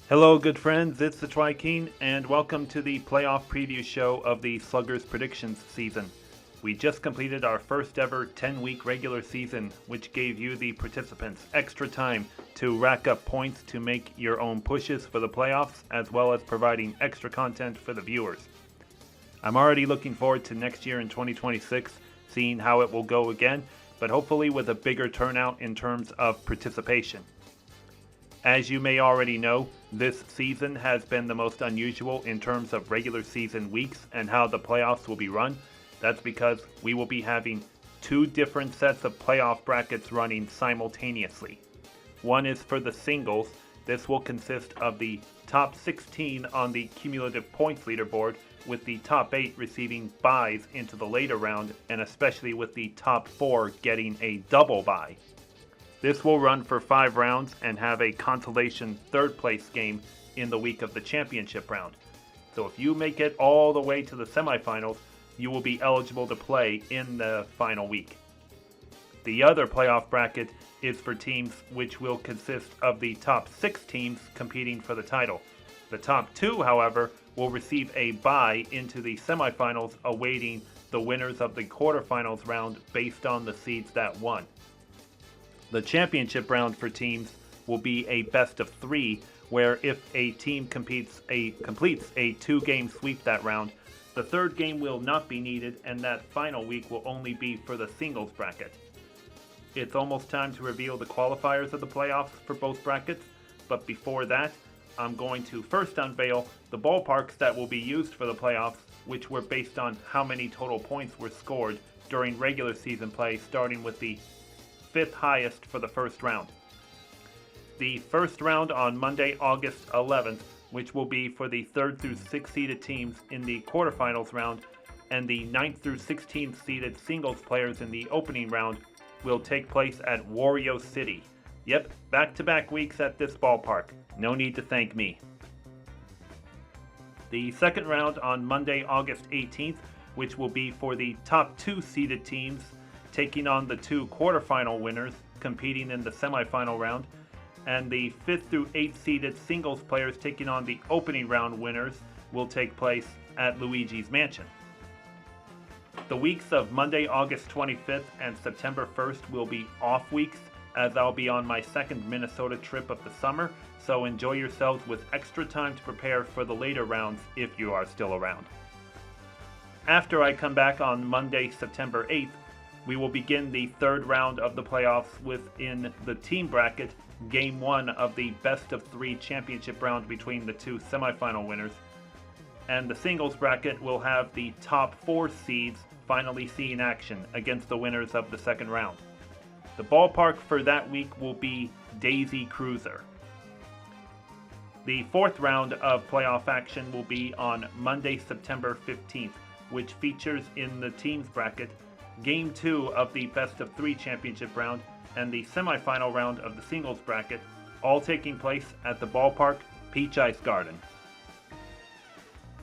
Hello, good friends. It's the Tri-King, and welcome to the playoff preview show of the Sluggers predictions season. We just completed our first ever 10-week regular season, which gave you, the participants, extra time to rack up points to make your own pushes for the playoffs, as well as providing extra content for the viewers. I'm already looking forward to next year in 2026, seeing how it will go again, but hopefully with a bigger turnout in terms of participation. As you may already know, this season has been the most unusual in terms of regular season weeks and how the playoffs will be run. That's because we will be having two different sets of playoff brackets running simultaneously. One is for the singles. This will consist of the top 16 on the cumulative points leaderboard, with the top 8 receiving byes into the later round, and especially with the top 4 getting a double bye. This will run for 5 rounds and have a consolation third place game in the week of the championship round. So if you make it all the way to the semifinals, you will be eligible to play in the final week. The other playoff bracket is for teams which will consist of the top 6 teams competing for the title. The top 2, however, will receive a bye into the semifinals, awaiting the winners of the quarterfinals round based on the seeds that won. The championship round for teams will be a best of 3, where if a team completes a 2-game sweep that round, the third game will not be needed, and that final week will only be for the singles bracket. It's almost time to reveal the qualifiers of the playoffs for both brackets, but before that, I'm going to first unveil the ballparks that will be used for the playoffs, which were based on how many total points were scored during regular season play, starting with the 5th highest for the first round. The first round on Monday, August 11th, which will be for the 3rd through 6th seeded teams in the quarterfinals round, and the 9th through 16th seeded singles players in the opening round, will take place at Wario City. Yep, back-to-back weeks at this ballpark. No need to thank me. The second round on Monday, August 18th, which will be for the top 2 seeded teams taking on the 2 quarterfinal winners competing in the semifinal round, and the 5th through 8th seeded singles players taking on the opening round winners, will take place at Luigi's Mansion. The weeks of Monday, August 25th and September 1st will be off weeks, as I'll be on my second Minnesota trip of the summer, so enjoy yourselves with extra time to prepare for the later rounds if you are still around. After I come back on Monday, September 8th, we will begin the third round of the playoffs within the team bracket, Game 1 of the best of 3 championship round between the 2 semifinal winners. And the singles bracket will have the top 4 seeds finally seeing action against the winners of the second round. The ballpark for that week will be Daisy Cruiser. The fourth round of playoff action will be on Monday, September 15th, which features in the teams bracket Game 2 of the best of 3 championship round and the semifinal round of the singles bracket, all taking place at the ballpark Peach Ice Garden.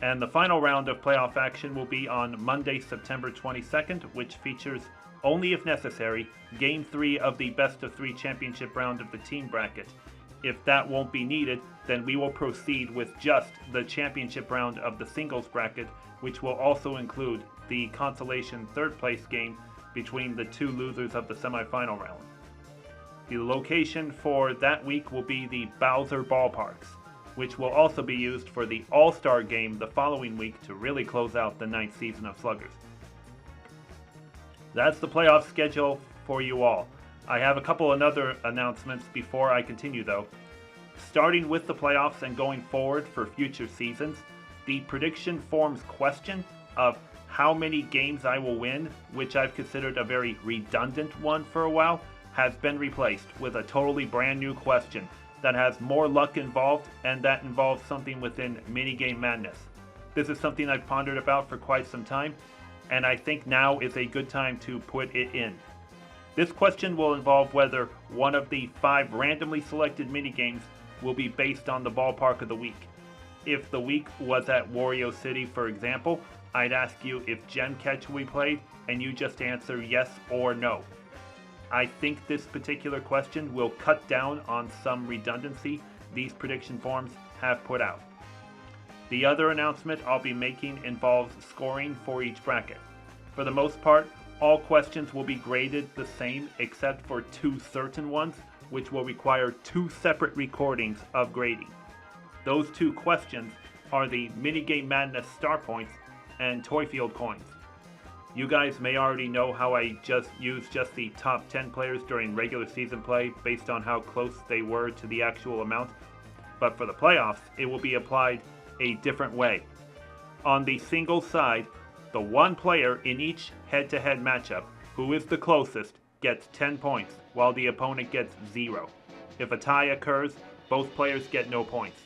And the final round of playoff action will be on Monday, September 22nd, which features, only if necessary, Game 3 of the best of 3 championship round of the team bracket. If that won't be needed, then we will proceed with just the championship round of the singles bracket, which will also include the consolation third place game between the 2 losers of the semifinal round. The location for that week will be the Bowser Ballparks, which will also be used for the All-Star game the following week to really close out the 9th season of Sluggers. That's the playoff schedule for you all. I have a couple of other announcements before I continue though. Starting with the playoffs and going forward for future seasons, the prediction forms question of how many games I will win, which I've considered a very redundant one for a while, has been replaced with a totally brand new question that has more luck involved, and that involves something within minigame madness. This is something I've pondered about for quite some time, and I think now is a good time to put it in. This question will involve whether one of the 5 randomly selected minigames will be based on the ballpark of the week. If the week was at Wario City, for example, I'd ask you if Gem Catch will be played, and you just answer yes or no. I think this particular question will cut down on some redundancy. These prediction forms have put out. The other announcement I'll be making involves scoring for each bracket. For the most part, all questions will be graded the same except for two certain ones, which will require two separate recordings of grading. Those two questions are the Minigame Madness Star Points and Toyfield Coins. You guys may already know how I just used the top 10 players during regular season play based on how close they were to the actual amount, but for the playoffs, it will be applied a different way. On the singles side, the one player in each head-to-head matchup who is the closest gets 10 points, while the opponent gets 0. If a tie occurs, both players get no points.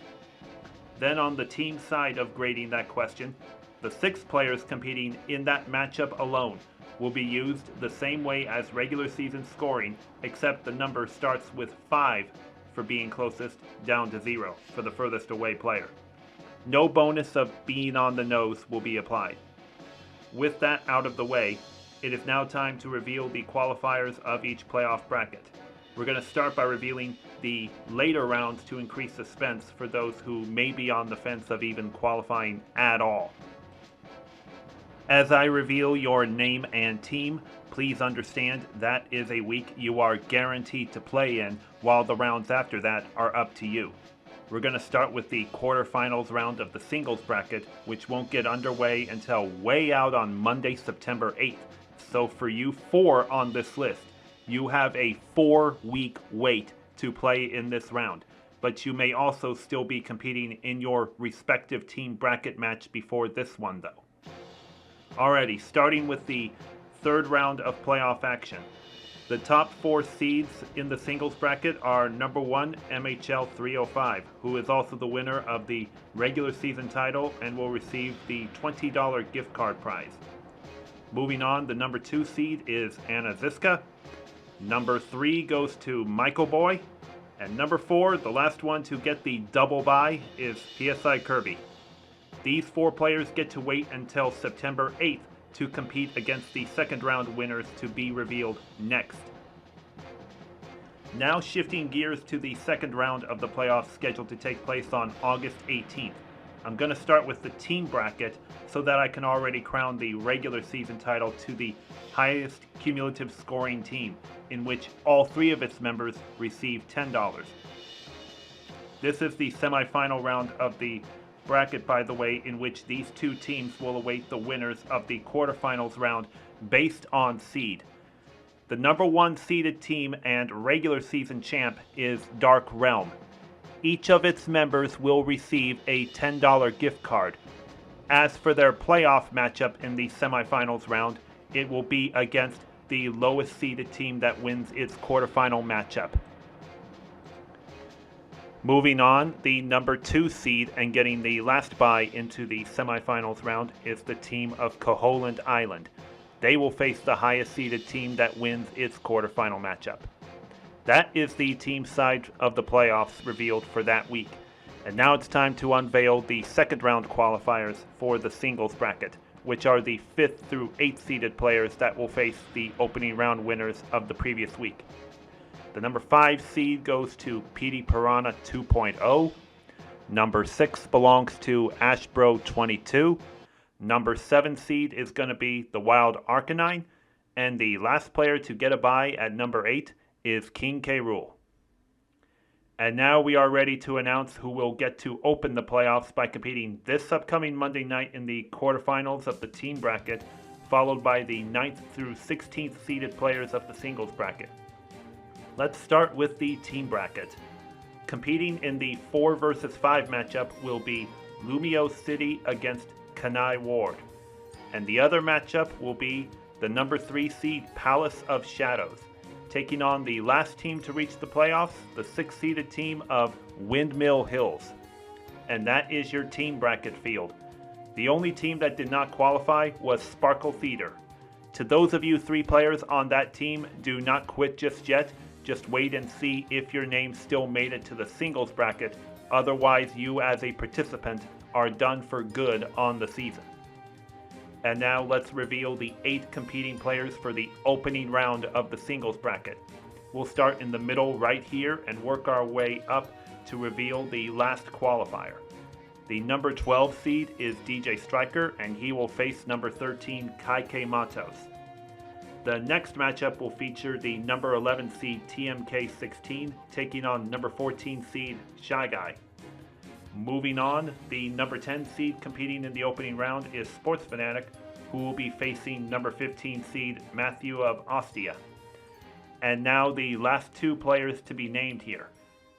Then on the team side of grading that question, the 6 players competing in that matchup alone will be used the same way as regular season scoring, except the number starts with 5 for being closest down to 0 for the furthest away player. No bonus of being on the nose will be applied. With that out of the way, it is now time to reveal the qualifiers of each playoff bracket. We're going to start by revealing the later rounds to increase suspense for those who may be on the fence of even qualifying at all. As I reveal your name and team, please understand that is a week you are guaranteed to play in, while the rounds after that are up to you. We're going to start with the quarterfinals round of the singles bracket, which won't get underway until way out on Monday, September 8th. So for you 4 on this list, you have a 4-week wait to play in this round. But you may also still be competing in your respective team bracket match before this one though. Alrighty, starting with the third round of playoff action. The top 4 seeds in the singles bracket are number 1 MHL 305, who is also the winner of the regular season title and will receive the $20 gift card prize. Moving on, the number 2 seed is Anna Ziska. Number 3 goes to Michael Boy. And number 4, the last one to get the double bye, is PSI Kirby. These 4 players get to wait until September 8th to compete against the second round winners to be revealed next. Now shifting gears to the second round of the playoffs scheduled to take place on August 18th. I'm going to start with the team bracket so that I can already crown the regular season title to the highest cumulative scoring team, in which all 3 of its members receive $10. This is the semifinal round of the bracket, by the way, in which these 2 teams will await the winners of the quarterfinals round based on seed. The number 1 seeded team and regular season champ is Dark Realm. Each of its members will receive a $10 gift card. As for their playoff matchup in the semifinals round, it will be against the lowest seeded team that wins its quarterfinal matchup. Moving on, the number 2 seed and getting the last bye into the semifinals round is the team of Koholland Island. They will face the highest seeded team that wins its quarterfinal matchup. That is the team side of the playoffs revealed for that week. And now it's time to unveil the second round qualifiers for the singles bracket, which are the 5th through 8th seeded players that will face the opening round winners of the previous week. The number 5 seed goes to PD Piranha 2.0. Number 6 belongs to Ashbro 22. Number 7 seed is going to be the Wild Arcanine. And the last player to get a bye at number 8 is King K. Rool. And now we are ready to announce who will get to open the playoffs by competing this upcoming Monday night in the quarterfinals of the team bracket, followed by the 9th through 16th seeded players of the singles bracket. Let's start with the team bracket. Competing in the 4 versus 5 matchup will be Lumio City against Kanai Ward. And the other matchup will be the number 3 seed Palace of Shadows, taking on the last team to reach the playoffs, the 6th seeded team of Windmill Hills. And that is your team bracket field. The only team that did not qualify was Sparkle Theater. To those of you 3 players on that team, do not quit just yet. Just wait and see if your name still made it to the singles bracket. Otherwise, you as a participant are done for good on the season. And now let's reveal the 8 competing players for the opening round of the singles bracket. We'll start in the middle right here and work our way up to reveal the last qualifier. The number 12 seed is DJ Striker, and he will face number 13 Kaike Matos. The next matchup will feature the number 11 seed TMK16 taking on number 14 seed Shy Guy. Moving on, the number 10 seed competing in the opening round is Sports Fanatic, who will be facing number 15 seed Matthew of Ostia. And now the last two players to be named here.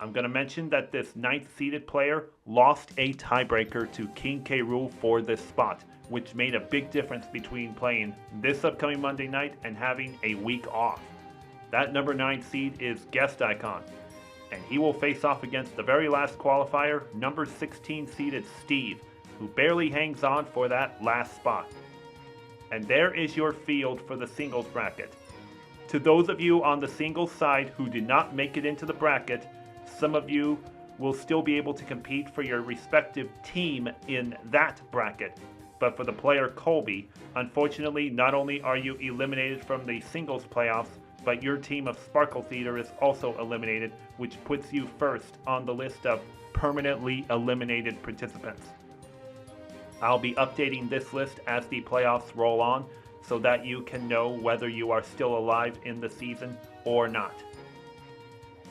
I'm going to mention that this 9th seeded player lost a tiebreaker to King K. Rool for this spot, which made a big difference between playing this upcoming Monday night and having a week off. That number 9 seed is Guest Icon, and he will face off against the very last qualifier, number 16 seeded Steve, who barely hangs on for that last spot. And there is your field for the singles bracket. To those of you on the singles side who did not make it into the bracket, some of you will still be able to compete for your respective team in that bracket. But for the player Colby, unfortunately, not only are you eliminated from the singles playoffs, but your team of Sparkle Theater is also eliminated, which puts you first on the list of permanently eliminated participants. I'll be updating this list as the playoffs roll on so that you can know whether you are still alive in the season or not.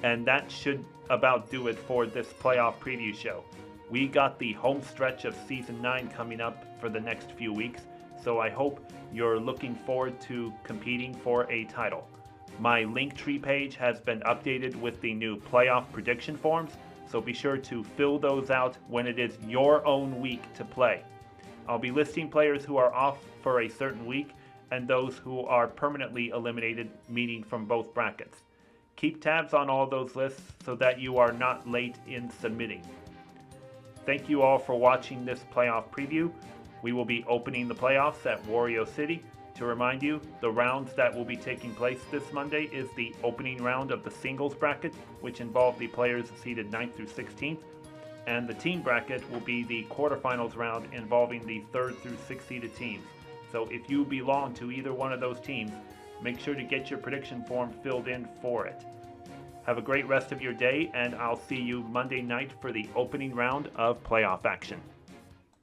And that should about do it for this playoff preview show. We got the home stretch of Season 9 coming up for the next few weeks, so I hope you're looking forward to competing for a title. My Linktree page has been updated with the new playoff prediction forms, so be sure to fill those out when it is your own week to play. I'll be listing players who are off for a certain week and those who are permanently eliminated, meaning from both brackets. Keep tabs on all those lists so that you are not late in submitting. Thank you all for watching this playoff preview. We will be opening the playoffs at Wario City. To remind you, the rounds that will be taking place this Monday is the opening round of the singles bracket, which involve the players seeded 9th through 16th, and the team bracket will be the quarterfinals round involving the 3rd through 6th seeded teams. So if you belong to either one of those teams, make sure to get your prediction form filled in for it. Have a great rest of your day, and I'll see you Monday night for the opening round of playoff action.